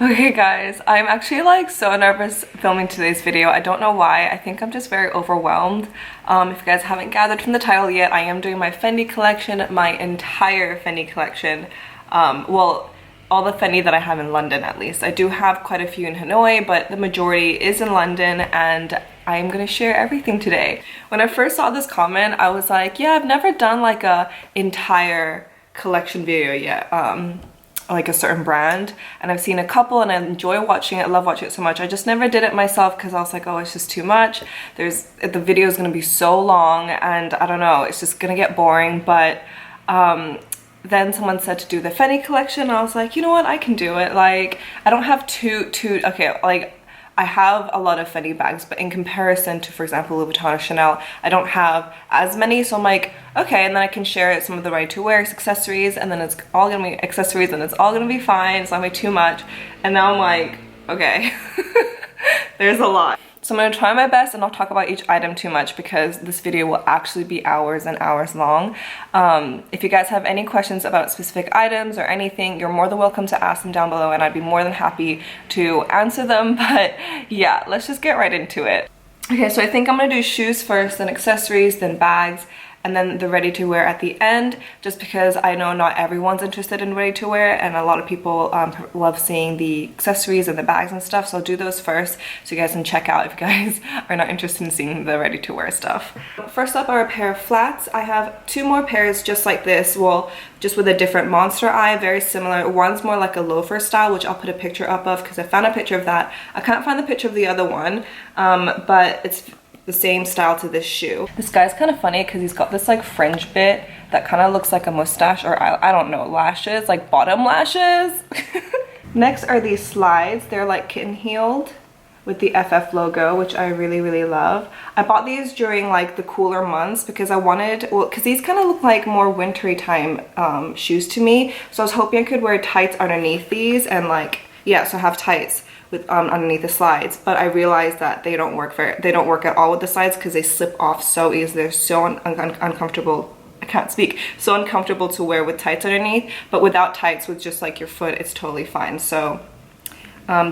Okay guys, I'm actually like so nervous filming today's video. I don't know why. I think I'm just very overwhelmed. If you guys haven't gathered from the title yet, I am doing my Fendi collection, my entire Fendi collection. Well, all the Fendi that I have in London at least. I do have quite a few in Hanoi, but the majority is in London, and I'm gonna share everything today. When I first saw this comment, I was like, yeah, I've never done like a entire collection video yet. Like a certain brand, and I've seen a couple and I enjoy watching it. I love watching it so much. I just never did it myself because I was like, oh, it's just too much. The video is going to be so long and I don't know, it's just gonna get boring. But then someone said to do the Fendi collection. I was like, you know what, I can do it. Like, I don't have okay, like I have a lot of Fendi bags, but in comparison to, for example, Louis Vuitton or Chanel, I don't have as many. So I'm like, okay, and then I can share some of the ready-to-wear accessories, and then it's all gonna be accessories, and it's all gonna be fine. It's not gonna be too much. And now I'm like, okay, there's a lot. So I'm gonna try my best and not talk about each item too much because this video will actually be hours and hours long. If you guys have any questions about specific items or anything, you're more than welcome to ask them down below and I'd be more than happy to answer them. But yeah, let's just get right into it. Okay, so I think I'm gonna do shoes first, then accessories, then bags, and then the ready-to-wear at the end, just because I know not everyone's interested in ready-to-wear and a lot of people love seeing the accessories and the bags and stuff. So I'll do those first so you guys can check out if you guys are not interested in seeing the ready-to-wear stuff. First up are a pair of flats. I have two more pairs just like this, well, just with a different monster eye, very similar. One's more like a loafer style, which I'll put a picture up of because I found a picture of that. I can't find the picture of the other one, but it's the same style to this shoe. This guy's kind of funny because he's got this like fringe bit that kind of looks like a mustache, or I don't know, lashes, like bottom lashes. Next are these slides. They're like kitten heeled with the FF logo, which I really love. I bought these during like the cooler months because I wanted, well, because these kind of look like more wintry time shoes to me. So I was hoping I could wear tights underneath these and like, yeah, so have tights with underneath the slides, but I realized that they don't work at all with the slides because they slip off so easily. They're so uncomfortable. I can't speak. So uncomfortable to wear with tights underneath, but without tights, with just like your foot, it's totally fine. So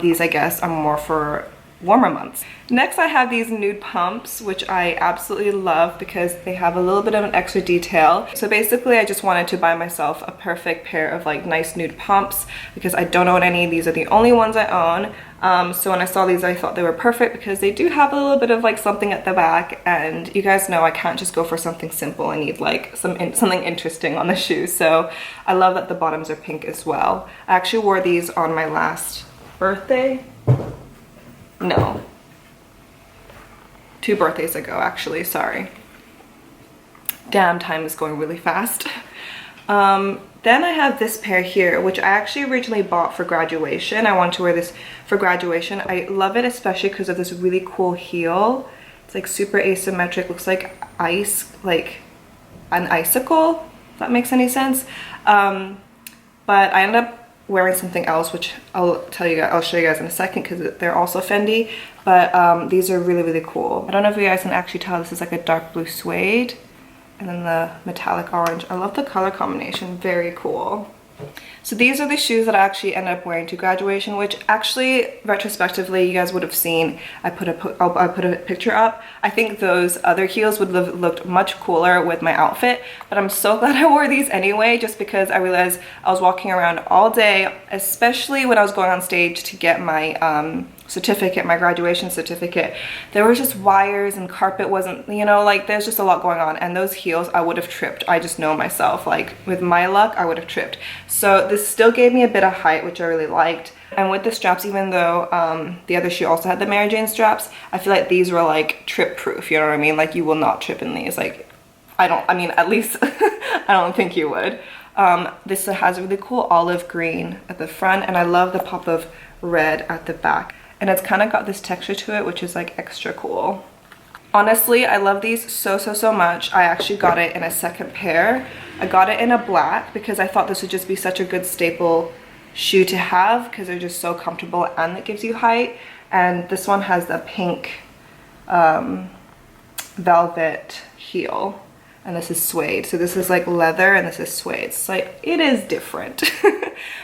these, I guess, are more for warmer months. Next, I have these Nude Pumps, which I absolutely love because they have a little bit of an extra detail. So basically, I just wanted to buy myself a perfect pair of like nice nude pumps because I don't own any. These are the only ones I own. So when I saw these, I thought they were perfect because they do have a little bit of like something at the back, and you guys know I can't just go for something simple. I need like something interesting on the shoe. So I love that the bottoms are pink as well. I actually wore these on my last birthday. No, 2 birthdays ago actually, sorry. Damn, time is going really fast. Then I have this pair here, which I actually originally bought for graduation. I wanted to wear this for graduation. I love it especially because of this really cool heel. It's like super asymmetric, looks like ice, like an icicle, if that makes any sense. But I ended up wearing something else, which I'll show you guys in a second because they're also Fendi. But these are really cool. I don't know if you guys can actually tell, this is like a dark blue suede and then the metallic orange. I love the color combination, very cool. So these are the shoes that I actually ended up wearing to graduation, which actually retrospectively you guys would have seen. I put a picture up. I think those other heels would have looked much cooler with my outfit, but I'm so glad I wore these anyway, just because I realized I was walking around all day, especially when I was going on stage to get my certificate, my graduation certificate. There was just wires and carpet wasn't, you know, like there's just a lot going on, and those heels I would have tripped. I just know myself, like with my luck I would have tripped. So this still gave me a bit of height, which I really liked. And with the straps, even though the other shoe also had the Mary Jane straps, I feel like these were like trip proof, you know what I mean? Like you will not trip in these. Like I mean at least I don't think you would. This has a really cool olive green at the front, and I love the pop of red at the back. And it's kind of got this texture to it, which is like extra cool. Honestly, I love these so much. I actually got it in a second pair. I got it in a black because I thought this would just be such a good staple shoe to have because they're just so comfortable and it gives you height. And this one has the pink velvet heel. and this is suede. So this is like leather and this is suede. It's like, it is different.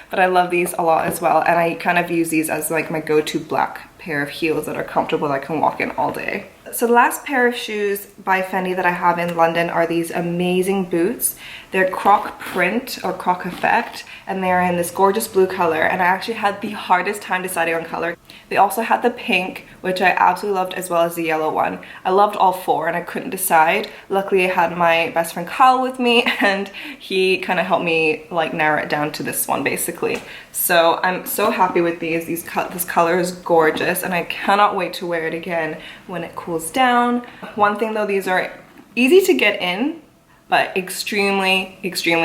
But I love these a lot as well. And I kind of use these as like my go-to black pair of heels that are comfortable, that I can walk in all day. So the last pair of shoes by Fendi that I have in London are these amazing boots. They're croc print or croc effect, and they're in this gorgeous blue color, and I actually had the hardest time deciding on color. They also had the pink, which I absolutely loved, as well as the yellow one. I loved all four and I couldn't decide. Luckily I had my best friend Kyle with me, and he kind of helped me like narrow it down to this one basically. So I'm so happy with these. This color is gorgeous and I cannot wait to wear it again when it cools down. One thing though, these are easy to get in, but extremely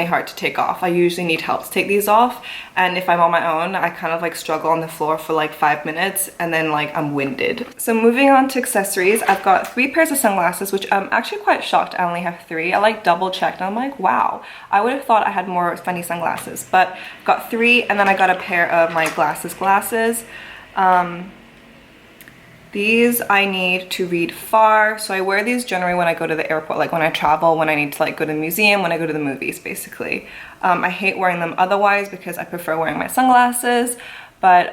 hard to take off. I usually need help to take these off, and if I'm on my own, I kind of like struggle on the floor for like 5 minutes and then like I'm winded. So moving on to accessories, I've got 3 pairs of sunglasses, which I'm actually quite shocked I only have 3. I like double checked and I'm like, wow, I would have thought I had more Fendi sunglasses, but I've got 3, and then I got a pair of my glasses. These I need to read far, so I wear these generally when I go to the airport, like when I travel, when I need to like go to the museum, when I go to the movies basically. I hate wearing them otherwise because I prefer wearing my sunglasses, but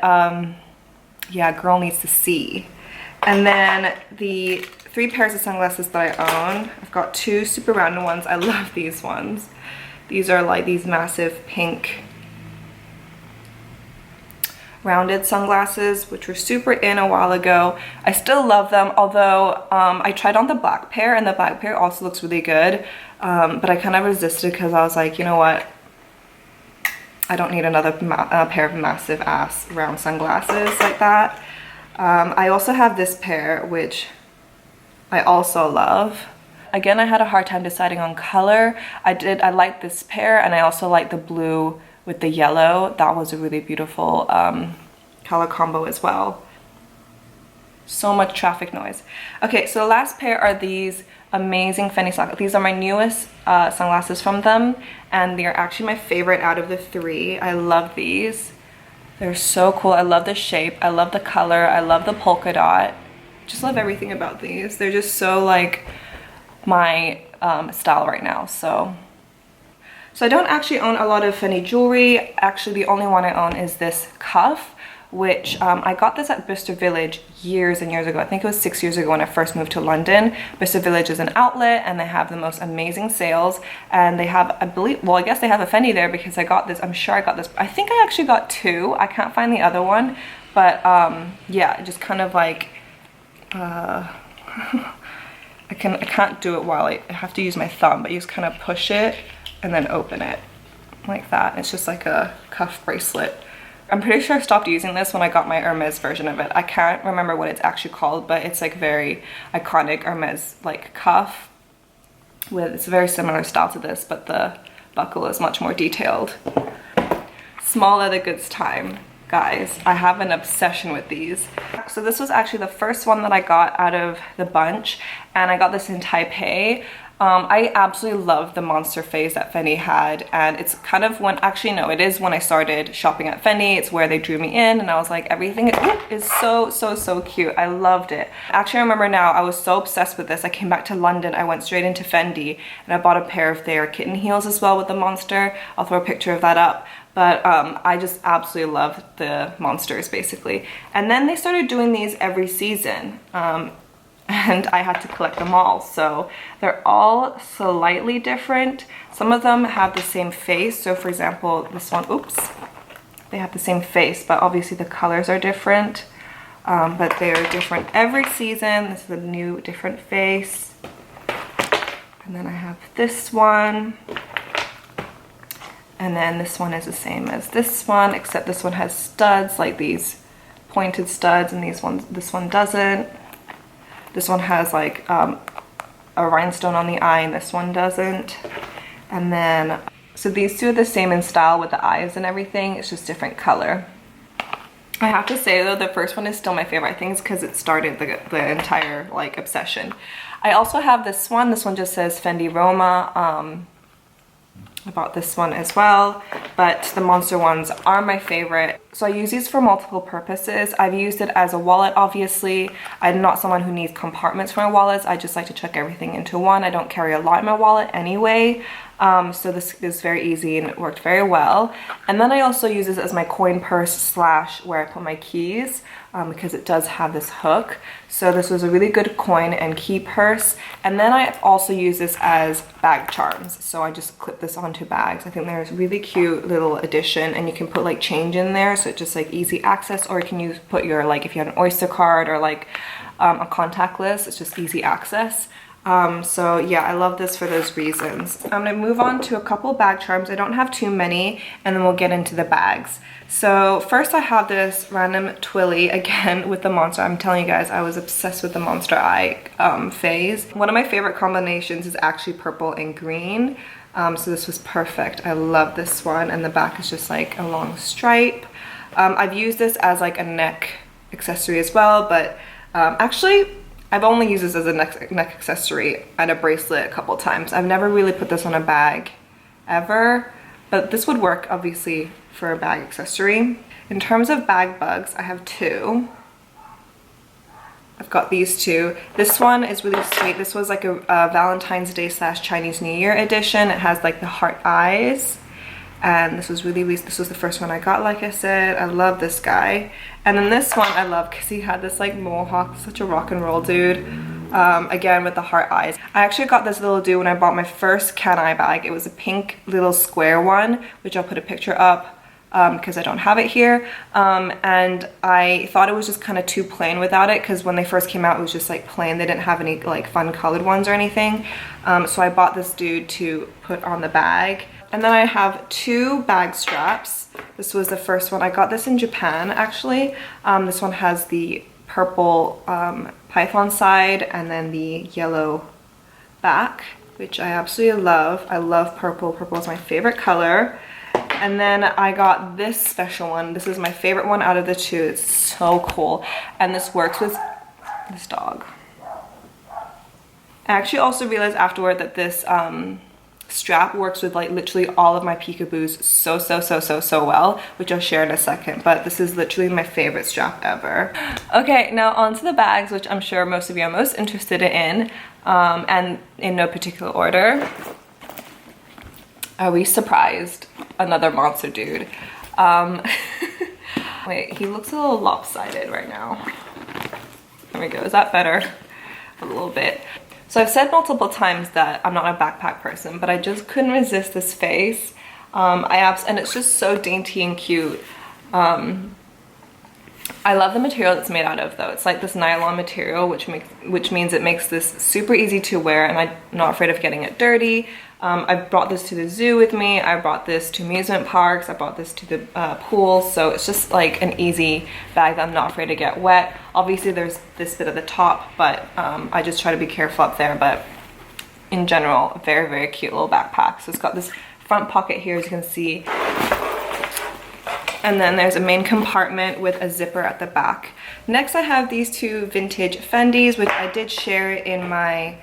yeah, girl needs to see. And then the 3 pairs of sunglasses that I own, I've got 2 super random ones. I love these ones. These are like these massive pink rounded sunglasses, which were super in a while ago. I still love them, although I tried on the black pair, and the black pair also looks really good, but I kind of resisted because I was like, you know what, I don't need another pair of massive ass round sunglasses like that. I also have this pair, which I also love. Again, I had a hard time deciding on color. I liked this pair, and I also like the blue with the yellow. That was a really beautiful color combo as well. So much traffic noise. Okay, so the last pair are these amazing Fendi sunglasses. These are my newest sunglasses from them, and they're actually my favorite out of the 3. I love these. They're so cool. I love the shape. I love the color. I love the polka dot. Just love everything about these. They're just so like my style right now. So I don't actually own a lot of Fendi jewelry. Actually, the only one I own is this cuff, which I got this at Bicester Village years and years ago. I think it was 6 years ago when I first moved to London. Bicester Village is an outlet, and they have the most amazing sales. And they have, I believe, well, I guess they have a Fendi there because I got this. I'm sure I got this. I think I actually got 2. I can't find the other one, but yeah, just kind of like I can't do it while I have to use my thumb, but you just kind of push it and then open it like that. It's just like a cuff bracelet. I'm pretty sure I stopped using this when I got my Hermes version of it. I can't remember what it's actually called, but it's like very iconic Hermes like cuff. It's a very similar style to this, but the buckle is much more detailed. Small leather goods time. Guys, I have an obsession with these. So this was actually the first one that I got out of the bunch, and I got this in Taipei. I absolutely love the monster phase that Fendi had, and it's kind of when, actually no, it is when I started shopping at Fendi. It's where they drew me in, and I was like, everything is so cute. I loved it. Actually, I remember now, I was so obsessed with this. I came back to London, I went straight into Fendi, and I bought a pair of their kitten heels as well with the monster. I'll throw a picture of that up. But I just absolutely love the monsters basically. And then they started doing these every season. And I had to collect them all. So they're all slightly different. Some of them have the same face. So for example, this one, oops, they have the same face, but obviously the colors are different. But they're different every season. This is a new different face. And then I have this one. And then this one is the same as this one, except this one has studs, like these pointed studs, and this one doesn't. This one has like a rhinestone on the eye, and this one doesn't. And then, so these two are the same in style with the eyes and everything, it's just different color. I have to say though, the first one is still my favorite. I think it's because it started the entire like obsession. I also have this one just says Fendi Roma. I bought this one as well, but the monster ones are my favorite. So I use these for multiple purposes. I've used it as a wallet, obviously. I'm not someone who needs compartments for my wallets. I just like to chuck everything into one. I don't carry a lot in my wallet anyway. So this is very easy and it worked very well. And then I also use this as my coin purse slash where I put my keys, because it does have this hook. So this was a really good coin and key purse. And then I also use this as bag charms. So I just clip this onto bags. I think there's a really cute little addition, and you can put like change in there, so it's just like easy access, or you can put your, like if you have an Oyster card or like a contactless, it's just easy access. So yeah, I love this for those reasons. I'm gonna move on to a couple bag charms. I don't have too many, and then we'll get into the bags. So first I have this random twilly, again with the monster. I'm telling you guys, I was obsessed with the monster eye phase. One of my favorite combinations is actually purple and green. So this was perfect. I love this one, and the back is just like a long stripe. I've used this as like a neck accessory as well, but actually I've only used this as a neck accessory and a bracelet a couple times. I've never really put this on a bag ever, but this would work obviously for a bag accessory. In terms of bag bugs, I have two. I've got these two. This one is really sweet. This was like a Valentine's Day / Chinese New Year edition. It has like the heart eyes. And this was this was the first one I got, like I said. I love this guy. And then this one I love because he had this like mohawk, such a rock and roll dude. Again with the heart eyes. I actually got this little dude when I bought my first Can I bag. It was a pink little square one, which I'll put a picture up because I don't have it here. And I thought it was just kind of too plain without it, because when they first came out it was just like plain. They didn't have any like fun colored ones or anything. So I bought this dude to put on the bag. And then I have two bag straps. This was the first one. I got this in Japan, actually. This one has the purple python side and then the yellow back, which I absolutely love. I love purple. Purple is my favorite color. And then I got this special one. This is my favorite one out of the two. It's so cool. And this works with this dog. I actually also realized afterward that this strap works with like literally all of my peekaboos so well, which I'll share in a second, but this is literally my favorite strap ever. Okay, now on to the bags, which I'm sure most of you are most interested in, and in no particular order. Are we surprised? Another monster dude. Wait, he looks a little lopsided right now. There we go, is that better? A little bit. So I've said multiple times that I'm not a backpack person, but I just couldn't resist this face. And it's just so dainty and cute. I love the material it's made out of though. It's like this nylon material, which means it makes this super easy to wear, and I'm not afraid of getting it dirty. I brought this to the zoo with me. I brought this to amusement parks. I brought this to the pool. So it's just like an easy bag that I'm not afraid to get wet. Obviously there's this bit at the top, but I just try to be careful up there. But in general, a very, very cute little backpack. So it's got this front pocket here, as you can see. And then there's a main compartment with a zipper at the back. Next I have these two vintage Fendis, which I did share in my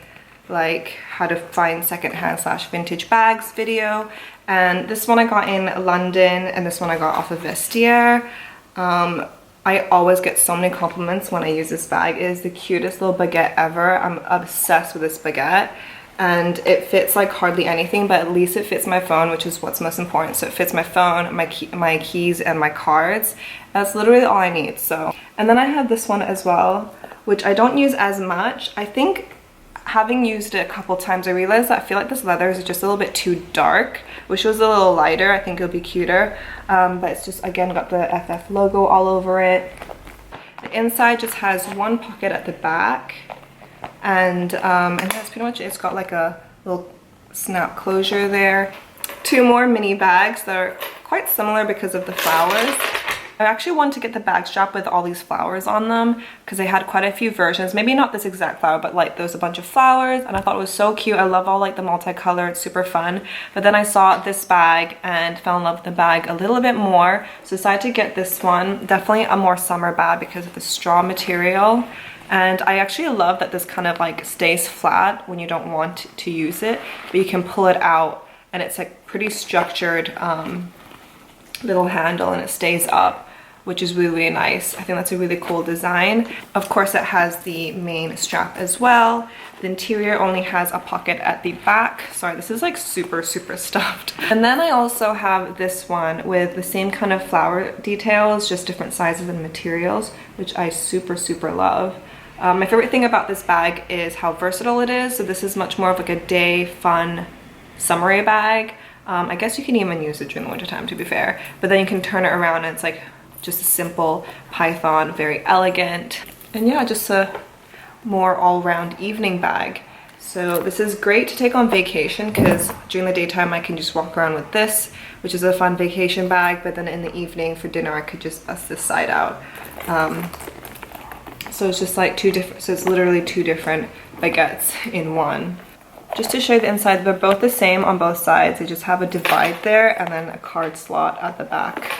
like how to find secondhand / vintage bags video. And this one I got in London, and this one I got off of Vestiaire. I always get so many compliments when I use this bag. It is the cutest little baguette ever. I'm obsessed with this baguette. And it fits like hardly anything, but at least it fits my phone, which is what's most important. So it fits my phone, my keys, and my cards. That's literally all I need. So, and then I have this one as well, which I don't use as much. I think having used it a couple times, I realized that I feel like this leather is just a little bit too dark. Wish it was a little lighter. I think it would be cuter. But it's just, again, got the FF logo all over it. The inside just has one pocket at the back. And that's pretty much it. It's got like a little snap closure there. Two more mini bags that are quite similar because of the flowers. I actually wanted to get the bag strap with all these flowers on them because they had quite a few versions. Maybe not this exact flower, but like there was a bunch of flowers, and I thought it was so cute. I love all like the multicolor, it's super fun. But then I saw this bag and fell in love with the bag a little bit more. So decided to get this one. Definitely a more summer bag because of the straw material. And I actually love that this kind of like stays flat when you don't want to use it, but you can pull it out and it's like pretty structured little handle, and it stays up. which is really, really nice. I think that's a really cool design. Of course, it has the main strap as well. The interior only has a pocket at the back. Sorry, this is like super, super stuffed. And then I also have this one with the same kind of flower details, just different sizes and materials, which I super, super love. My favorite thing about this bag is how versatile it is. So this is much more of like a day fun summery bag. I guess you can even use it during the winter time, to be fair, but then you can turn it around and it's like just a simple python, very elegant. And yeah, just a more all-round evening bag. So this is great to take on vacation because during the daytime I can just walk around with this, which is a fun vacation bag, but then in the evening for dinner I could just bust this side out. So it's just like so it's literally two different baguettes in one. Just to show you the inside, they're both the same on both sides. They just have a divide there and then a card slot at the back.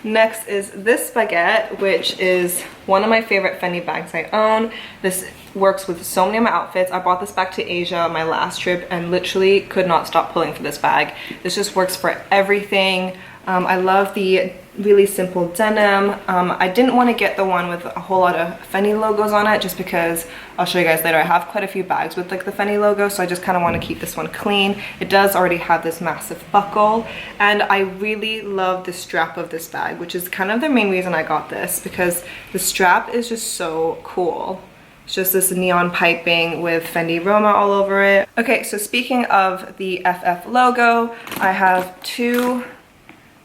Next is this baguette, which is one of my favorite Fendi bags I own. This works with so many of my outfits. I brought this back to Asia my last trip and literally could not stop pulling for this bag. This just works for everything. I love the really simple denim. I didn't want to get the one with a whole lot of Fendi logos on it just because, I'll show you guys later, I have quite a few bags with like the Fendi logo, so I just kind of want to keep this one clean. It does already have this massive buckle, and I really love the strap of this bag, which is kind of the main reason I got this, because the strap is just so cool. It's just this neon piping with Fendi Roma all over it. Okay, so speaking of the FF logo, I have two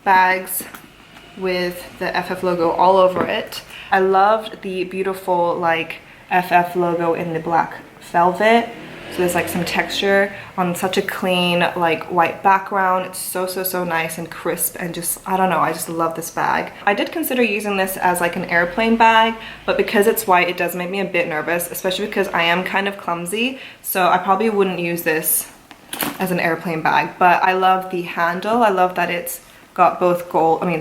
bags with the FF logo all over it. I loved the beautiful like FF logo in the black velvet. So there's like some texture on such a clean like white background. It's so, so, so nice and crisp and just, I don't know, I just love this bag. I did consider using this as like an airplane bag, but because it's white, it does make me a bit nervous, especially because I am kind of clumsy. So I probably wouldn't use this as an airplane bag, but I love the handle. I love that it's got both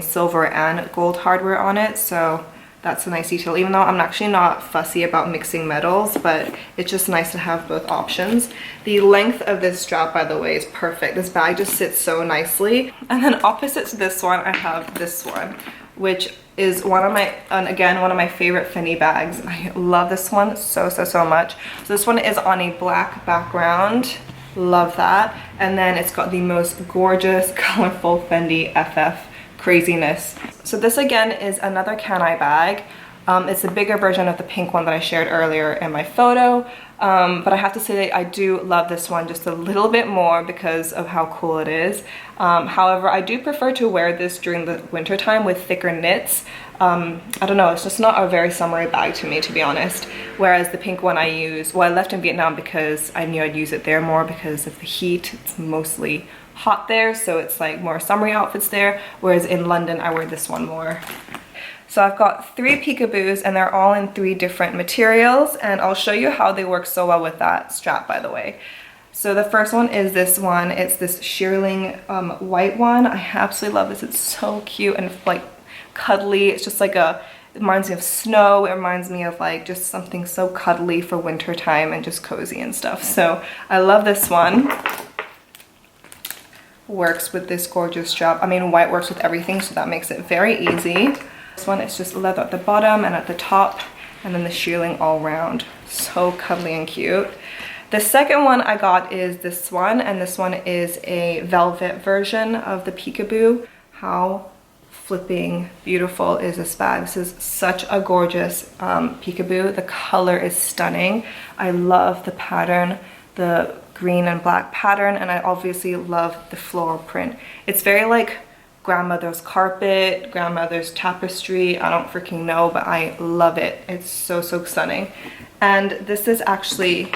silver and gold hardware on it, so that's a nice detail, even though I'm actually not fussy about mixing metals, but it's just nice to have both options. The length of this strap, by the way, is perfect. This bag just sits so nicely. And then opposite to this one, I have this one, which is one of my favorite Fendi bags. I love this one so, so, so much. So this one is on a black background. Love that. And then it's got the most gorgeous, colorful Fendi FF craziness. So this again is another Can-I bag. It's a bigger version of the pink one that I shared earlier in my photo. But I have to say that I do love this one just a little bit more because of how cool it is. However, I do prefer to wear this during the winter time with thicker knits. I don't know, it's just not a very summery bag to me, to be honest. Whereas the pink one I left in Vietnam because I knew I'd use it there more because of the heat. It's mostly hot there, so it's like more summery outfits there. Whereas in London, I wear this one more. So I've got 3 peekaboos and they're all in 3 different materials, and I'll show you how they work so well with that strap, by the way. So the first one is this one. It's this shearling white one. I absolutely love this. It's so cute and like cuddly. It's just like it reminds me of snow. It reminds me of like just something so cuddly for winter time and just cozy and stuff. So I love this one. Works with this gorgeous strap. I mean, white works with everything, so that makes it very easy. This one is just leather at the bottom and at the top, and then the shearling all around. So cuddly and cute. The second one I got is this one, and this one is a velvet version of the peekaboo. How flipping beautiful is this bag? This is such a gorgeous peekaboo. The color is stunning. I love the pattern, the green and black pattern, and I obviously love the floral print. It's very like grandmother's carpet, grandmother's tapestry. I don't freaking know, but I love it. It's so, so stunning. And this is actually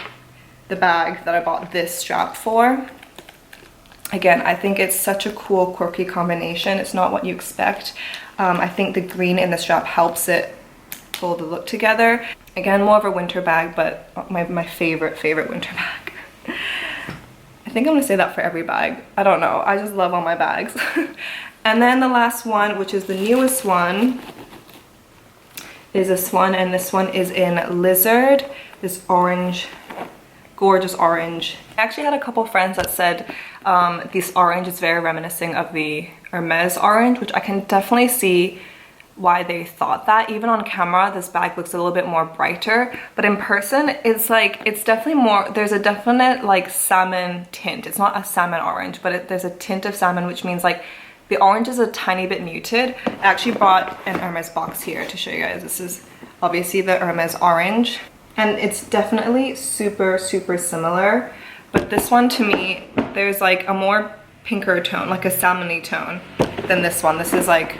the bag that I bought this strap for. Again, I think it's such a cool, quirky combination. It's not what you expect. I think the green in the strap helps it pull the look together. Again, more of a winter bag, but my favorite winter bag. I think I'm gonna say that for every bag. I don't know, I just love all my bags. And then the last one, which is the newest one, is this one, and this one is in Lizard, this orange, gorgeous orange. I actually had a couple friends that said this orange is very reminiscent of the Hermes orange, which I can definitely see why they thought that. Even on camera, this bag looks a little bit more brighter, but in person, it's like, it's definitely more, there's a definite like salmon tint. It's not a salmon orange, but there's a tint of salmon, which means like the orange is a tiny bit muted. I actually brought an Hermes box here to show you guys. This is obviously the Hermes orange, and it's definitely super, super similar. But this one, to me, there's like a more pinker tone, like a salmony tone, than this one. This is like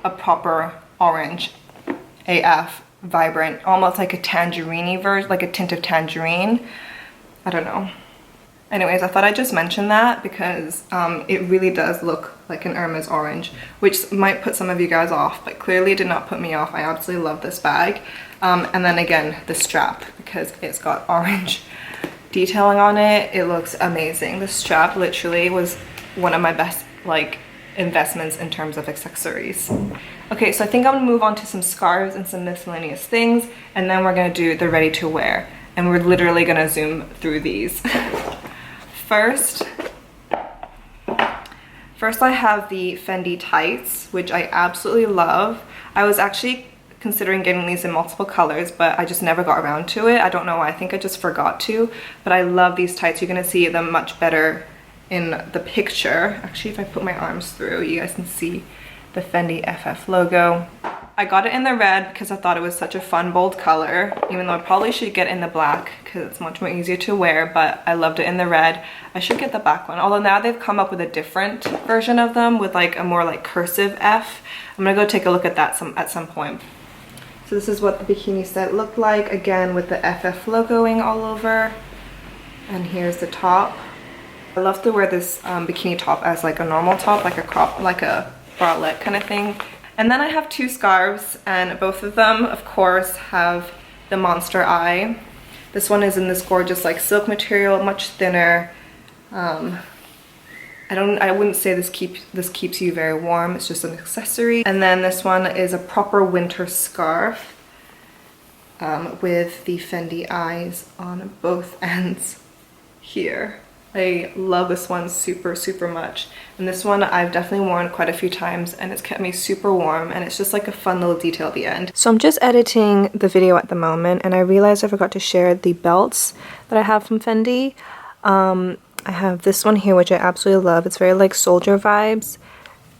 a proper orange AF, vibrant, almost like a tangerine-y version, like a tint of tangerine. I don't know. Anyways, I thought I'd just mention that because it really does look like an Hermes orange, which might put some of you guys off, but clearly did not put me off. I absolutely love this bag. And then again, the strap, because it's got orange detailing on it. It looks amazing. The strap literally was one of my best like investments in terms of accessories. Okay, so I think I'm gonna move on to some scarves and some miscellaneous things, and then we're gonna do the ready to wear, and we're literally gonna zoom through these. First I have the Fendi Tights, which I absolutely love. I was actually considering getting these in multiple colors, but I just never got around to it. I don't know why, I think I just forgot to, but I love these tights. You're gonna see them much better in the picture. Actually, if I put my arms through, you guys can see the Fendi FF logo. I got it in the red because I thought it was such a fun, bold color, even though I probably should get in the black because it's much more easier to wear, but I loved it in the red. I should get the black one, although now they've come up with a different version of them with like a more like cursive F. I'm gonna go take a look at that at some point. So this is what the bikini set looked like, again with the FF logoing all over. And here's the top. I love to wear this bikini top as like a normal top, like a crop, like a bralette kind of thing. And then I have two scarves, and both of them, of course, have the monster eye. This one is in this gorgeous like silk material, much thinner. I wouldn't say this keeps you very warm. It's just an accessory. And then this one is a proper winter scarf with the Fendi eyes on both ends here. I love this one super, super much. And this one I've definitely worn quite a few times, and it's kept me super warm, and it's just like a fun little detail at the end. So I'm just editing the video at the moment, and I realized I forgot to share the belts that I have from Fendi. I have this one here, which I absolutely love. It's very like soldier vibes,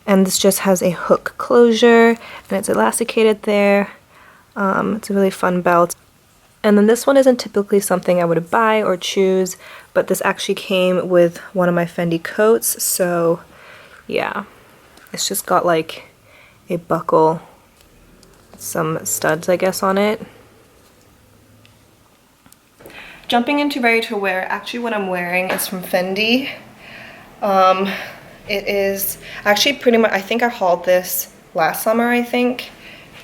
and this just has a hook closure, and it's elasticated there. It's a really fun belt. And then this one isn't typically something I would buy or choose, but this actually came with one of my Fendi coats, so yeah. It's just got like a buckle, some studs I guess on it. Jumping into ready to wear, actually what I'm wearing is from Fendi. It is actually pretty much, I think I hauled this last summer, I think.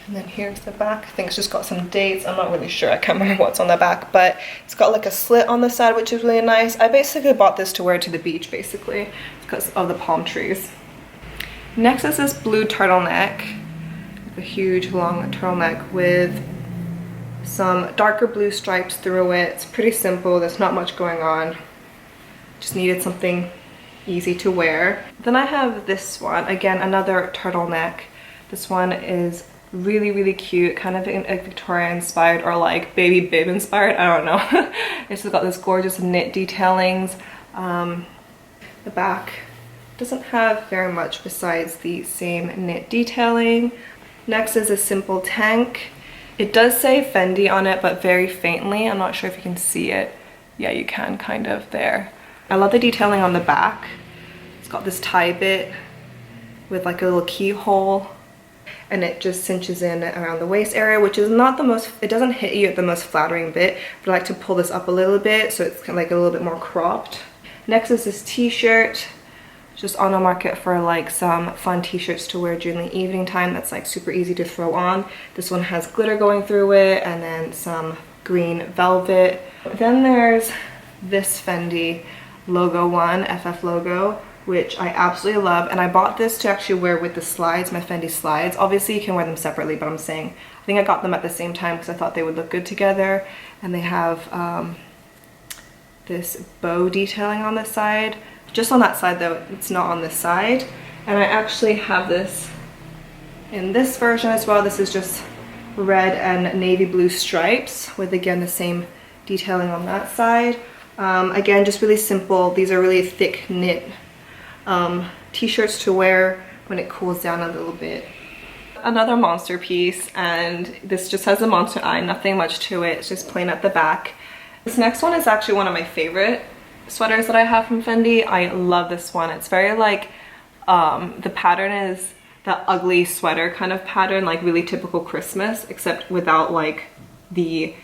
And then here's the back. I think it's just got some dates. I'm not really sure. I can't remember what's on the back, but it's got like a slit on the side, which is really nice. I basically bought this to wear to the beach, basically, because of the palm trees. Next is this blue turtleneck, like a huge long turtleneck with some darker blue stripes through it. It's pretty simple. There's not much going on. Just needed something easy to wear. Then I have this one, again, another turtleneck. This one is really, really cute, kind of like Victoria inspired or like baby bib inspired, I don't know. It's got this gorgeous knit detailings. The back doesn't have very much besides the same knit detailing. Next is a simple tank. It does say Fendi on it, but very faintly. I'm not sure if you can see it. Yeah, you can kind of there. I love the detailing on the back. It's got this tie bit with like a little keyhole, and it just cinches in around the waist area, which is not the most, it doesn't hit you at the most flattering bit, but I like to pull this up a little bit so it's kind of like a little bit more cropped. Next is this t-shirt, just on the market for like some fun t-shirts to wear during the evening time that's like super easy to throw on. This one has glitter going through it, and then some green velvet. Then there's this Fendi logo one, FF logo, which I absolutely love, and I bought this to actually wear with the slides, my Fendi slides. Obviously you can wear them separately, but I'm saying I think I got them at the same time because I thought they would look good together. And they have this bow detailing on the side, just on that side though, it's not on this side. And I actually have this in this version as well. This is just red and navy blue stripes with, again, the same detailing on that side. Again, just really simple. These are really thick knit t-shirts to wear when it cools down a little bit. Another monster piece, and this just has a monster eye, nothing much to it. It's just plain at the back. This next one is actually one of my favorite sweaters that I have from Fendi. I love this one. It's very like, the pattern is that ugly sweater kind of pattern, like really typical Christmas, except without like the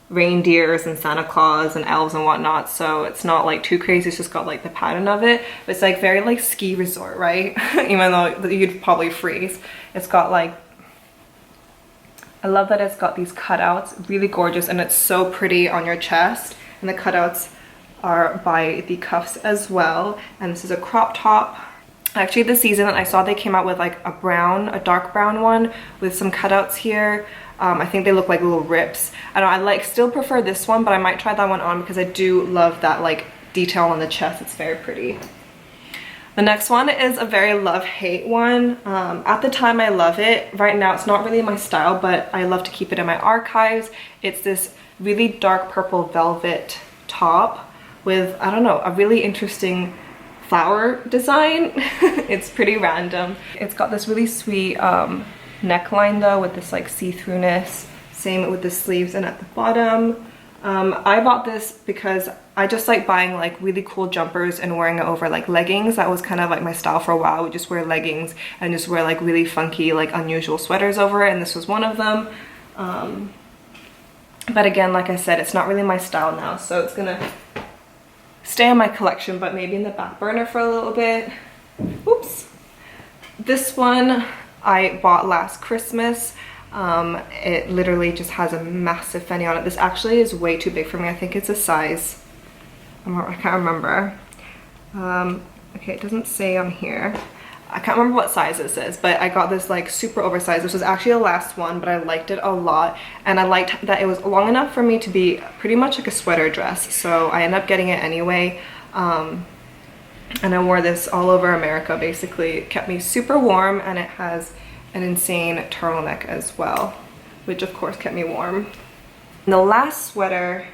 reindeers and Santa Claus and elves and whatnot. So it's not like too crazy, it's just got like the pattern of it. But it's like very like ski resort, right? Even though you'd probably freeze. It's got like, I love that it's got these cutouts, really gorgeous, and it's so pretty on your chest. And the cutouts are by the cuffs as well. And this is a crop top. Actually, this season I saw they came out with like a dark brown one with some cutouts here. I think they look like little rips. I don't know, I like still prefer this one, but I might try that one on because I do love that like detail on the chest. It's very pretty. The next one is a very love-hate one. At the time I love it. Right now it's not really my style, but I love to keep it in my archives. It's this really dark purple velvet top with, I don't know, a really interesting flower design. It's pretty random. It's got this really sweet neckline though with this like see-throughness. Same with the sleeves and at the bottom. I bought this because I just like buying like really cool jumpers and wearing it over like leggings. That was kind of like my style for a while. I would just wear leggings and just wear like really funky, like unusual sweaters over it, and this was one of them. But again, like I said, it's not really my style now, so it's gonna stay in my collection, but maybe in the back burner for a little bit. Oops. This one I bought last Christmas. It literally just has a massive Fendi on it. This actually is way too big for me. I think it's a size, I can't remember. Okay, it doesn't say on here. I can't remember what size this is, but I got this like super oversized. This was actually the last one, but I liked it a lot, and I liked that it was long enough for me to be pretty much like a sweater dress, so I ended up getting it anyway. And I wore this all over America basically. It kept me super warm, and it has an insane turtleneck as well, which of course kept me warm. And the last sweater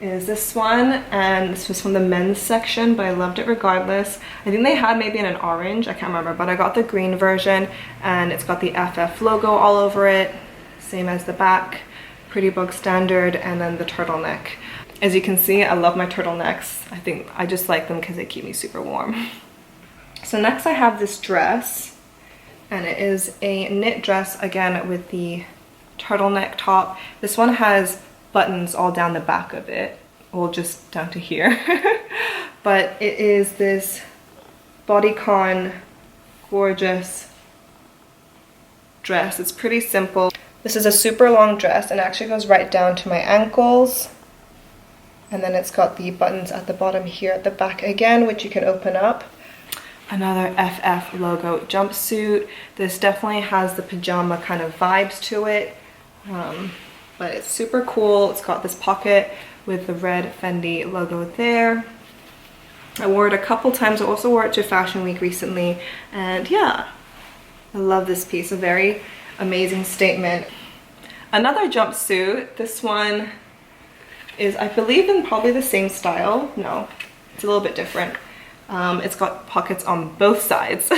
is this one, and this was from the men's section, but I loved it regardless. I think they had maybe in an orange, I can't remember, but I got the green version, and it's got the FF logo all over it, same as the back, pretty bog standard, and then the turtleneck. As you can see, I love my turtlenecks. I think I just like them because they keep me super warm. So next I have this dress, and it is a knit dress again with the turtleneck top. This one has buttons all down the back of it, well, just down to here. But it is this bodycon gorgeous dress. It's pretty simple. This is a super long dress and actually goes right down to my ankles. And then it's got the buttons at the bottom here at the back again, which you can open up. Another FF logo jumpsuit. This definitely has the pajama kind of vibes to it. But it's super cool. It's got this pocket with the red Fendi logo there. I wore it a couple times. I also wore it to Fashion Week recently. And yeah, I love this piece. A very amazing statement. Another jumpsuit. This one is, I believe, in probably the same style. No, it's a little bit different. It's got pockets on both sides.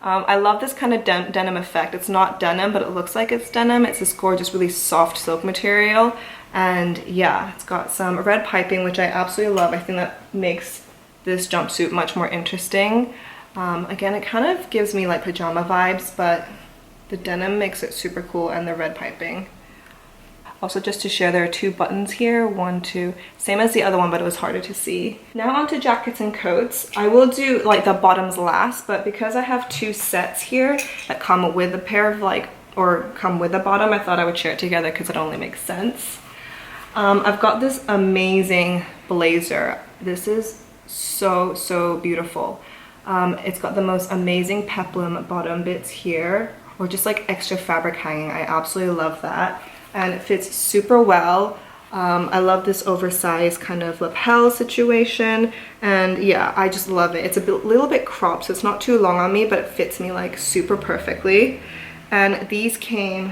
I love this kind of denim effect. It's not denim, but it looks like it's denim. It's this gorgeous, really soft silk material. And yeah, it's got some red piping, which I absolutely love. I think that makes this jumpsuit much more interesting. Again, it kind of gives me like pajama vibes, but the denim makes it super cool, and the red piping. Also, just to share, there are two buttons here, one, two, same as the other one, but it was harder to see. Now onto jackets and coats. I will do like the bottoms last, but because I have two sets here that come with a pair of like, or come with a bottom, I thought I would share it together because it only makes sense. I've got this amazing blazer. This is so beautiful. It's got the most amazing peplum bottom bits here, or just like extra fabric hanging. I absolutely love that. And it fits super well. I love this oversized kind of lapel situation, and yeah, I just love it. It's a little bit cropped, so it's not too long on me, but it fits me like super perfectly. And these came,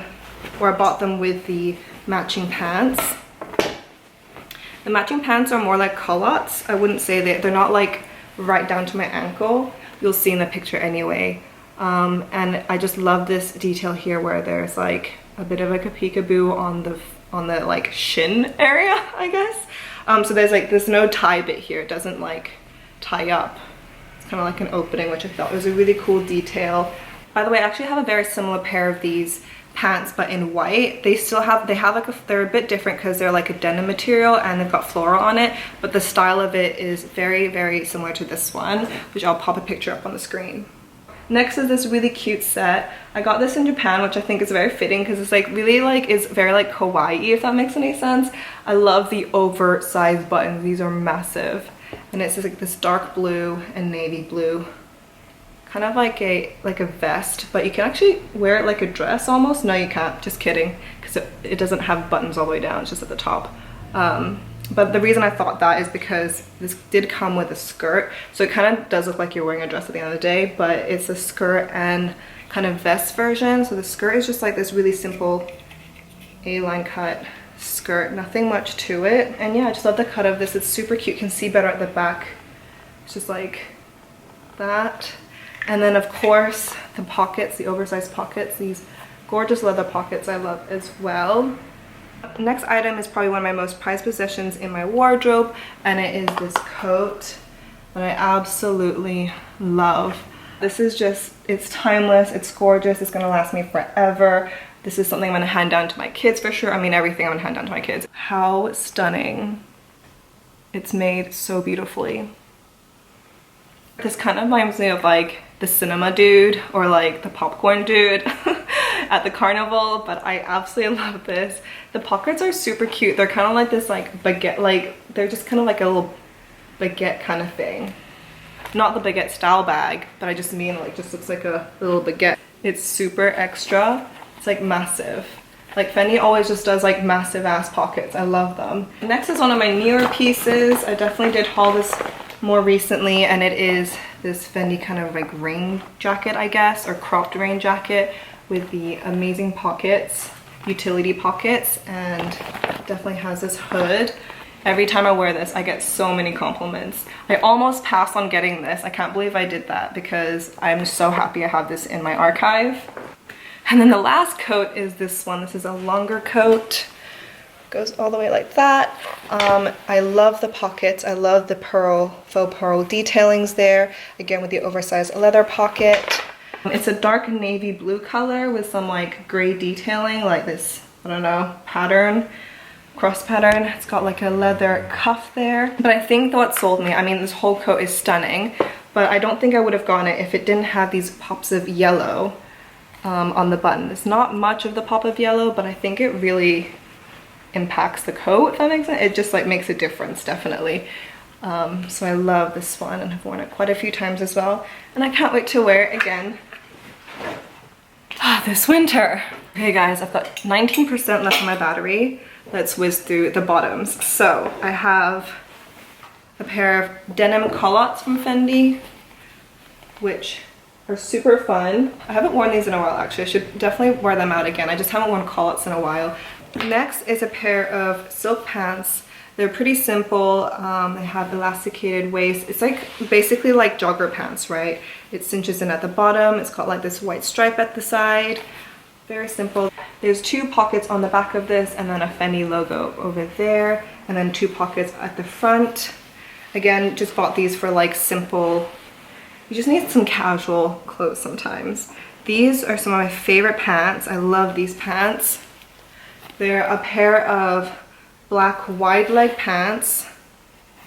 or I bought them with the matching pants. The matching pants are more like culottes. I wouldn't say they're not like right down to my ankle. You'll see in the picture anyway. And I just love this detail here where there's like a bit of like a peekaboo on the like shin area, I guess. So there's no tie bit here. It doesn't like tie up. It's kind of like an opening, which I thought was a really cool detail. By the way, I actually have a very similar pair of these pants, but in white. They're a bit different because they're like a denim material and they've got floral on it, but the style of it is very, very similar to this one, which I'll pop a picture up on the screen. Next is this really cute set. I got this in Japan, which I think is very fitting because it's like really like is very like kawaii, if that makes any sense. I love the oversized buttons. These are massive, and it's just like this dark blue and navy blue, kind of like a vest, but you can actually wear it like a dress almost. No, you can't, just kidding, because it doesn't have buttons all the way down, it's just at the top. But the reason I thought that is because this did come with a skirt, so it kind of does look like you're wearing a dress at the end of the day, but it's a skirt and kind of vest version. So the skirt is just like this really simple A-line cut skirt, nothing much to it. And yeah, I just love the cut of this. It's super cute. You can see better at the back. It's just like that. And then of course the pockets, the oversized pockets, these gorgeous leather pockets I love as well. Next item is probably one of my most prized possessions in my wardrobe, and it is this coat that I absolutely love. This is just, it's timeless, it's gorgeous, it's gonna last me forever. This is something I'm gonna hand down to my kids for sure. I mean, everything I'm gonna hand down to my kids. How stunning. It's made so beautifully. This kind of reminds me of like the cinema dude or like the popcorn dude at the carnival, but I absolutely love this. The pockets are super cute. They're kind of like this like baguette, like they're just kind of like a little baguette kind of thing. Not the baguette style bag, but I just mean like just looks like a little baguette. It's super extra. It's like massive. Like Fendi always just does like massive ass pockets. I love them. Next is one of my newer pieces. I definitely did haul this more recently, and it is this Fendi kind of like rain jacket, I guess, or cropped rain jacket with the amazing pockets, utility pockets, and definitely has this hood. Every time I wear this, I get so many compliments. I almost passed on getting this. I can't believe I did that because I'm so happy I have this in my archive. And then the last coat is this one. This is a longer coat. Goes all the way like that. I love the pockets. I love the faux pearl detailings there. Again, with the oversized leather pocket. It's a dark navy blue color with some like gray detailing, like this, I don't know, pattern, cross pattern. It's got like a leather cuff there. But I think what sold me, I mean, this whole coat is stunning, but I don't think I would have gotten it if it didn't have these pops of yellow on the button. There's not much of the pop of yellow, but I think it really impacts the coat, if that makes sense. It just like makes a difference, definitely. So I love this one, and I've worn it quite a few times as well, and I can't wait to wear it again this winter. Okay guys, I've got 19% left on my battery. Let's whiz through the bottoms. So I have a pair of denim culottes from Fendi, which are super fun. I haven't worn these in a while actually. I should definitely wear them out again. I just haven't worn culottes in a while. Next is a pair of silk pants. They're pretty simple. They have elasticated waist. It's like basically like jogger pants, right? It cinches in at the bottom. It's got like this white stripe at the side. Very simple. There's two pockets on the back of this, and then a Fendi logo over there, and then two pockets at the front. Again, just bought these for like simple, you just need some casual clothes sometimes. These are some of my favorite pants. I love these pants. They're a pair of black wide leg pants.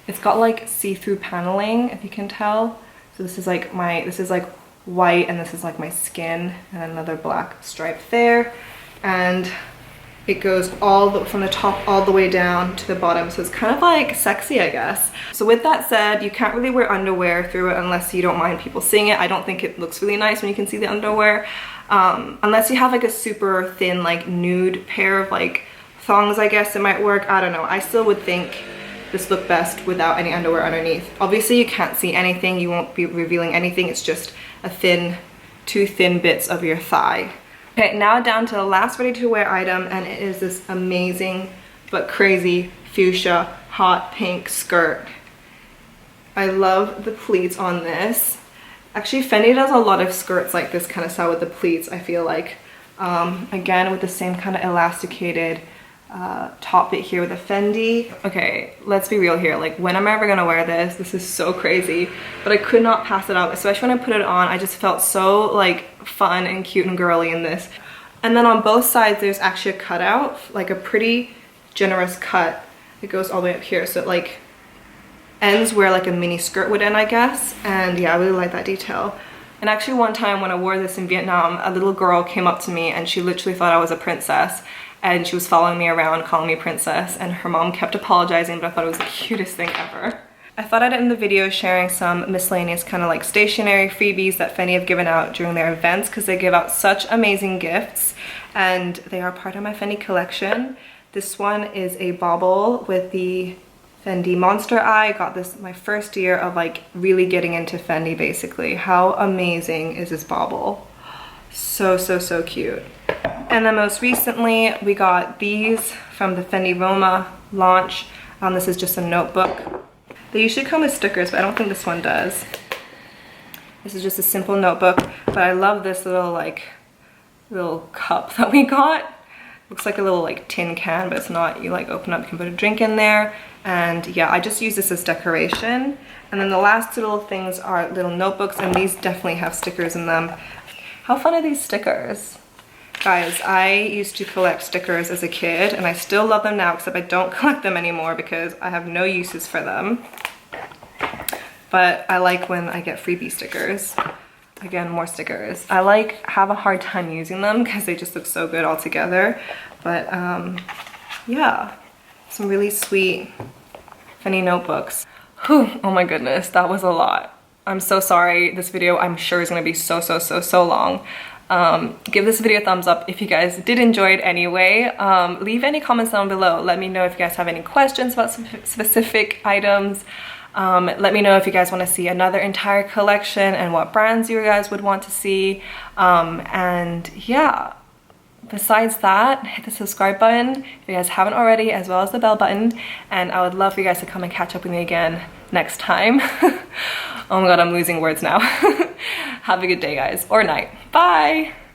It's got like see-through paneling, if you can tell. So this is like white, and this is like my skin, and another black stripe there. And it goes from the top all the way down to the bottom, so it's kind of like sexy, I guess. So with that said, you can't really wear underwear through it unless you don't mind people seeing it. I don't think it looks really nice when you can see the underwear. Unless you have like a super thin like nude pair of like thongs, I guess it might work. I don't know. I still would think this looked best without any underwear underneath. Obviously you can't see anything, you won't be revealing anything, it's just a thin, two thin bits of your thigh. Okay, now down to the last ready to wear item, and it is this amazing but crazy fuchsia hot pink skirt. I love the pleats on this. Actually, Fendi does a lot of skirts like this kind of style with the pleats, I feel like. Again, with the same kind of elasticated top bit here with a Fendi. Okay, let's be real here. Like, when am I ever gonna wear this? This is so crazy, but I could not pass it up, especially when I put it on. I just felt so like fun and cute and girly in this. And then on both sides, there's actually a cutout, like a pretty generous cut. It goes all the way up here, so it like ends where like a mini skirt would end, I guess. And yeah, I really like that detail. And actually one time when I wore this in Vietnam, a little girl came up to me and she literally thought I was a princess, and she was following me around calling me princess, and her mom kept apologizing, but I thought it was the cutest thing ever. I thought I'd end the video sharing some miscellaneous kind of like stationery freebies that Fendi have given out during their events, because they give out such amazing gifts and they are part of my Fendi collection. This one is a bauble with the Fendi Monster Eye. I got this my first year of like really getting into Fendi basically. How amazing is this bauble? So, so, so cute. And then most recently we got these from the Fendi Roma launch. This is just a notebook. They usually come with stickers, but I don't think this one does. This is just a simple notebook, but I love this little cup that we got. Looks like a little like tin can, but it's not. You like open up, you can put a drink in there. And yeah, I just use this as decoration. And then the last two little things are little notebooks, and these definitely have stickers in them. How fun are these stickers? Guys, I used to collect stickers as a kid, and I still love them now, except I don't collect them anymore because I have no uses for them. But I like when I get freebie stickers. Again, more stickers. I have a hard time using them because they just look so good all together. But yeah, some really sweet Fendi notebooks. Whew, oh my goodness, that was a lot. I'm so sorry. This video I'm sure is gonna be so long. Give this video a thumbs up if you guys did enjoy it anyway. Leave any comments down below. Let me know if you guys have any questions about specific items. Let me know if you guys want to see another entire collection and what brands you guys would want to see. And yeah, besides that, hit the subscribe button if you guys haven't already, as well as the bell button. And I would love for you guys to come and catch up with me again next time. Oh my god, I'm losing words now. Have a good day, guys, or night. Bye!